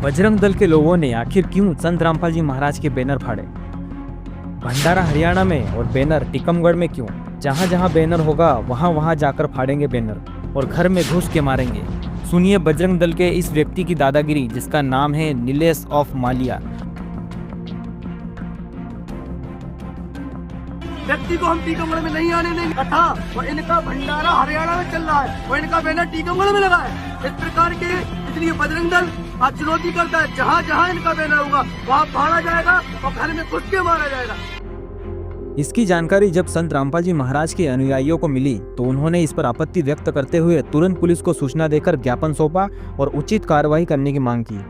बजरंग दल के लोगों ने आखिर क्यों संत रामपाल जी महाराज के बैनर फाड़े? भंडारा हरियाणा में और बैनर टीकमगढ़ में क्यों? जहाँ जहाँ बैनर होगा वहाँ वहाँ जाकर फाड़ेंगे बैनर और घर में घुस के मारेंगे। सुनिए बजरंग दल के इस व्यक्ति की दादागिरी, जिसका नाम है नीलेश ऑफ मालिया। व्यक्ति को हम टीकमगढ़ में नहीं आने देंगे तथा और इनका भंडारा हरियाणा में चल रहा है और इनका बैनर टीकमगढ़ में लगा है। इस प्रकार के इसलिए बजरंग दल आज चुनौती करता है, जहाँ जहाँ इनका बैनर होगा वहाँ फाड़ा जाएगा और घर में घुस के मारा जाएगा। इसकी जानकारी जब संत रामपाल जी महाराज के अनुयायियों को मिली तो उन्होंने इस पर आपत्ति व्यक्त करते हुए तुरंत पुलिस को सूचना देकर ज्ञापन सौंपा और उचित कार्रवाई करने की मांग की।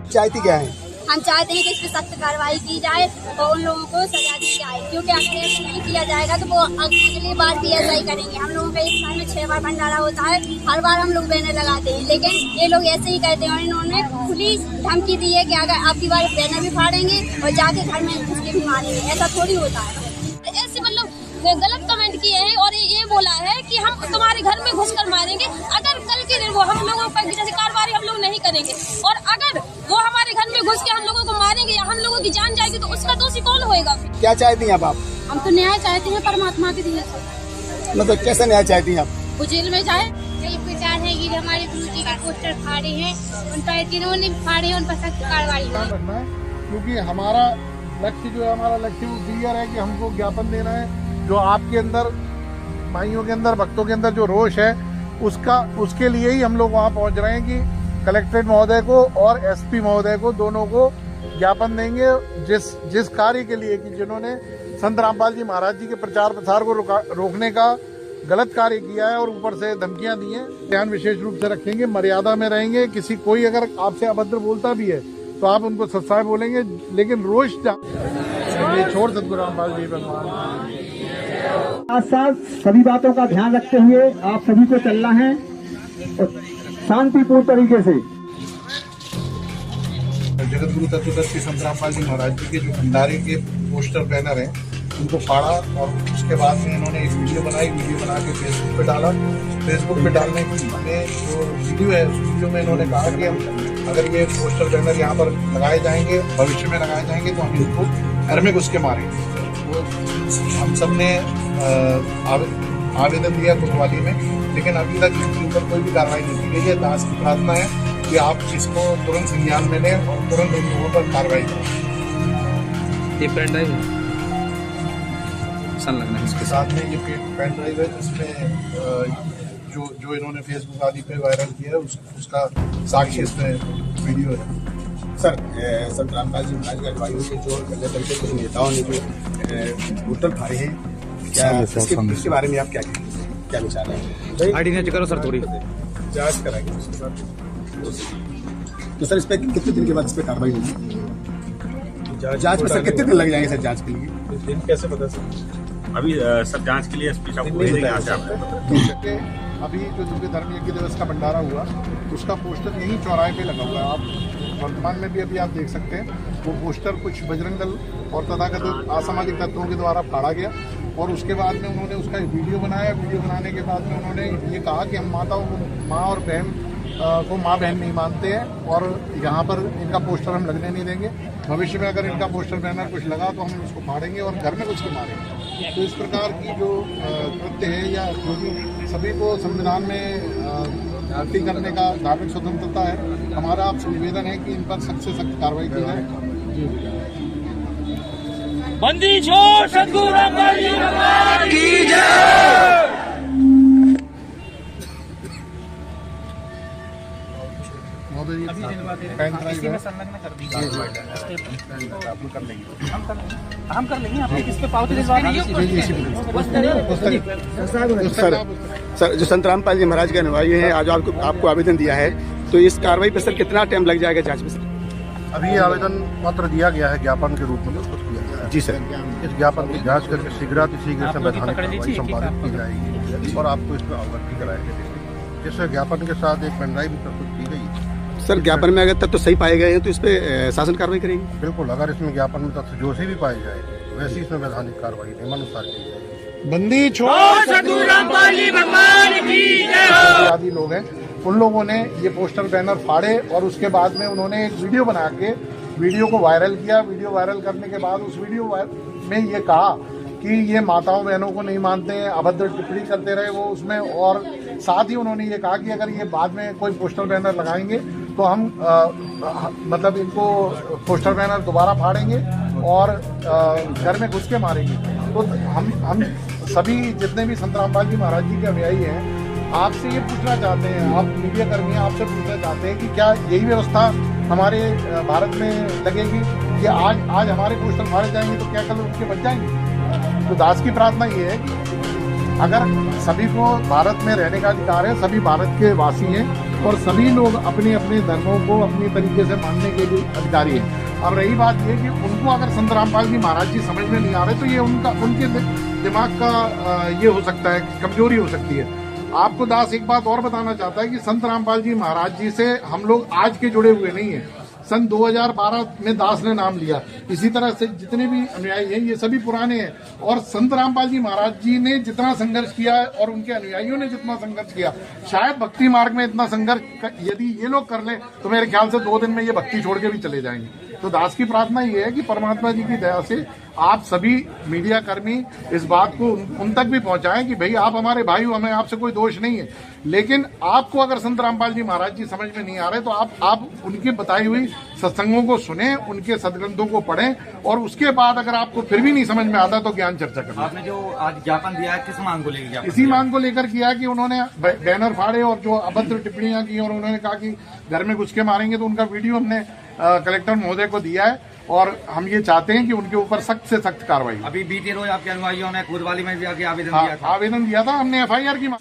चाहती क्या है? हम चाहते हैं कि इस पर सख्त कार्रवाई की जाए और उन लोगों को सजा दी जाए, क्योंकि अगर ऐसा नहीं किया जाएगा तो वो अगली बार भी ऐसा ही करेंगे। हम लोगों का एक साल में 6 बार भंडारा होता है, हर बार हम लोग बैनर लगाते हैं, लेकिन ये लोग ऐसे ही कहते हैं और इन्होंने खुली धमकी दी है कि अगर आपकी बार बैनर भी फाड़ेंगे और जाके घर में घुस के भी मारेंगे। ऐसा थोड़ी होता है। ऐसे मतलब गलत कमेंट किए हैं और ये बोला है कि हम तुम्हारे घर में घुसकर मारेंगे। अगर कल के दिन वो हम लोगों पर जैसे कार्रवाई हम लोग नहीं करेंगे और अगर वो हमारे घर में घुस के हम लोगों को मारेंगे या हम लोगों की जान जाएगी तो उसका दोषी कौन होएगा? क्या चाहती हैं आप? हम तो न्याय चाहते हैं परमात्मा के दिए से। मतलब कैसे न्याय चाहती हैं आप? वो जेल में जाए। यही विचार है कि हमारे गुरु जी के पोस्टर फाड़े हैं, उन पर जिन्होंने फाड़े उन पर सख्त कार्रवाई करना है, क्योंकि हमारा लक्ष्य जो है, हमारा लक्ष्य वो क्लियर है कि हमको ज्ञापन देना है। जो आपके अंदर, भाइयों के अंदर, भक्तों के अंदर जो रोष है उसके लिए ही हम लोग वहाँ पहुँच रहे हैं कि कलेक्ट्रेट महोदय को और एसपी महोदय को दोनों को ज्ञापन देंगे जिस कार्य के लिए कि जिन्होंने संत रामपाल जी महाराज जी के प्रचार प्रसार को रोकने का गलत कार्य किया है और ऊपर से धमकियां दी हैं। ध्यान विशेष रूप से रखेंगे, मर्यादा में रहेंगे। कोई अगर आपसे अभद्र बोलता भी है तो आप उनको सत्साय बोलेंगे, लेकिन रोष छोड़ सतगुरु रामपाल जी भगवान। साथ साथ सभी बातों का ध्यान रखते हुए आप सभी को चलना है और शांतिपूर्ण तरीके से। जगत गुरु तत्वदर्शी संत रामपाल जी महाराज जी के जो भंडारे के पोस्टर बैनर हैं उनको फाड़ा और उसके बाद में इन्होंने एक वीडियो बना के फेसबुक पे डाला। फेसबुक पे डालने में जो वीडियो है उस वीडियो में इन्होंने कहा कि हम अगर ये पोस्टर बैनर यहाँ पर लगाए जाएंगे, भविष्य में लगाए जाएंगे तो हम इनको घर में घुस के मारेंगे। वो हम सब ने आवेदन दिया कोतवाली में, लेकिन अभी तक इसके ऊपर कोई भी कार्रवाई नहीं की गई है। दास की प्रार्थना है कि आप इसको तुरंत संज्ञान में लें और तुरंत इन लोगों पर कार्रवाई करें। ये पेन ड्राइव लगना है इसके साथ में, ये पेन ड्राइव है जिसमें जो इन्होंने फेसबुक आदि पे वायरल किया है उसका साक्षी इसमें वीडियो है। सर, संत रामपाल जी महाराज के अनुयायियों के जो गले दल के कुछ नेताओं ने जो पोस्टर फाड़े हैं, क्या इसके बारे में आप क्या विचार है? करो सर, थोड़ी जांच कराएंगे उसके साथ। तो सर इस पर कितने दिन के बाद इस पर कार्रवाई होगी? जांच में सर कितने दिन लग जाएंगे सर जांच के लिए? दिन कैसे पता सर? अभी सब जांच के लिए एसपी साहब को भेजेंगे यहाँ से आपको। अभी जो दिव्य धर्म यज्ञ दिवस का भंडारा हुआ उसका पोस्टर यहीं चौराहे पे लगा हुआ है। आप वर्तमान में भी अभी आप देख सकते हैं वो पोस्टर कुछ बजरंग दल और तथाकथित असामाजिक तत्वों के द्वारा फाड़ा गया और उसके बाद में उन्होंने उसका वीडियो बनाया। वीडियो बनाने के बाद में उन्होंने ये कहा कि हम माँ और बहन को माँ बहन नहीं मानते हैं और यहाँ पर इनका पोस्टर हम लगने नहीं देंगे। भविष्य में अगर इनका पोस्टर बैनर कुछ लगा तो हम इसको फाड़ेंगे और घर में कुछ के मारेंगे। तो इस प्रकार की जो कृत्य है या जो भी सभी को संविधान में भर्ती करने का धार्मिक स्वतंत्रता है, हमारा आपसे निवेदन है कि इन पर सख्त से सख्त कार्रवाई की जाए। बंदी छोड़ सतगुरु रामपाल जी भगवान की जय। हम कर लेंगे। आप किस पे पावती दिलवाएंगे? सर जो संत रामपाल जी महाराज के अनुयायी हैं, आज आपको आवेदन दिया है, तो इस कार्रवाई पर सर कितना टाइम लग जाएगा जांच में? अभी आवेदन पत्र दिया गया है ज्ञापन के रूप में उसको किया गया है। जी सर, इस ज्ञापन की जांच करके शीघ्र से वैधानिक कार्रवाई संपादित की जाएगी और आपको इसमें अवगत भी कराएंगे। जिससे ज्ञापन के साथ एक पेन ड्राइव भी प्रस्तुत की गई। सर ज्ञापन में अगर तत्व सही पाए गए हैं तो इस पे शासन कार्रवाई करेंगे? बिल्कुल, अगर इसमें ज्ञापन में तथ्य दोषी भी पाए जाए वैसी इसमें वैधानिक कार्रवाई नियमानुसार की जाएगी। बंदी छोड़ सतगुरु रामपाल जी भगवान की जय हो। आदि लोग हैं उन लोगों ने ये पोस्टर बैनर फाड़े और उसके बाद में उन्होंने एक वीडियो बना के वीडियो को वायरल किया। वीडियो वायरल करने के बाद उस वीडियो में ये कहा कि ये माताओं बहनों को नहीं मानते हैं, अभद्र टिप्पणी करते रहे वो उसमें। और साथ ही उन्होंने ये कहा कि अगर ये बाद में कोई पोस्टर बैनर लगाएंगे तो हम मतलब इनको पोस्टर बैनर दोबारा फाड़ेंगे और घर में घुस के मारेंगे। तो हम सभी जितने भी संत रामपाल जी महाराज जी के अनुयायी हैं, आपसे ये पूछना चाहते हैं, आप मीडिया कर्मी हैं, आपसे पूछना चाहते हैं कि क्या यही व्यवस्था हमारे भारत में लगेगी कि आज हमारे पोस्टर फाड़े जाएंगे तो क्या कल उनके बच जाएंगे? तो दास की प्रार्थना ये है कि अगर सभी को भारत में रहने का अधिकार है, सभी भारत के वासी हैं और सभी लोग अपने अपने धर्मों को अपनी तरीके से मानने के लिए अधिकारी हैं। अब रही बात ये कि उनको अगर संत रामपाल जी महाराज जी समझ में नहीं आ रहे तो ये उनके दिमाग का ये हो सकता है, कमजोरी हो सकती है। आपको दास एक बात और बताना चाहता है कि संत रामपाल जी महाराज जी से हम लोग आज के जुड़े हुए नहीं हैं। सन 2012 में दास ने नाम लिया। इसी तरह से जितने भी अनुयायी हैं ये सभी पुराने हैं और संत रामपाल जी महाराज जी ने जितना संघर्ष किया है और उनके अनुयायियों ने जितना संघर्ष किया, शायद भक्ति मार्ग में इतना संघर्ष यदि ये लोग कर ले तो मेरे ख्याल से 2 दिन में ये भक्ति छोड़ के भी चले जाएंगे। तो दास की प्रार्थना ये है कि परमात्मा जी की दया से आप सभी मीडिया कर्मी इस बात को उन तक भी पहुंचाएं कि भाई आप हमारे भाई हो, हमें आपसे कोई दोष नहीं है, लेकिन आपको अगर संत रामपाल जी महाराज जी समझ में नहीं आ रहे तो आप उनकी बताई हुई सत्संगों को सुने, उनके सदग्रंथों को पढ़ें और उसके बाद अगर आपको फिर भी नहीं समझ में आता तो ज्ञान चर्चा करें। आपने जो आज ज्ञापन दिया है किस मांग को लेकर? इसी मांग को लेकर किया कि उन्होंने बैनर फाड़े और जो अभद्र टिप्पणियां की और उन्होंने कहा कि घर में घुस के मारेंगे, तो उनका वीडियो हमने कलेक्टर महोदय को दिया है और हम ये चाहते हैं कि उनके ऊपर सख्त से सख्त कार्रवाई। अभी बीते रोज आपके अनुयायियों ने कोतवाली में भी आके आवेदन दिया था, हमने FIR की मांग।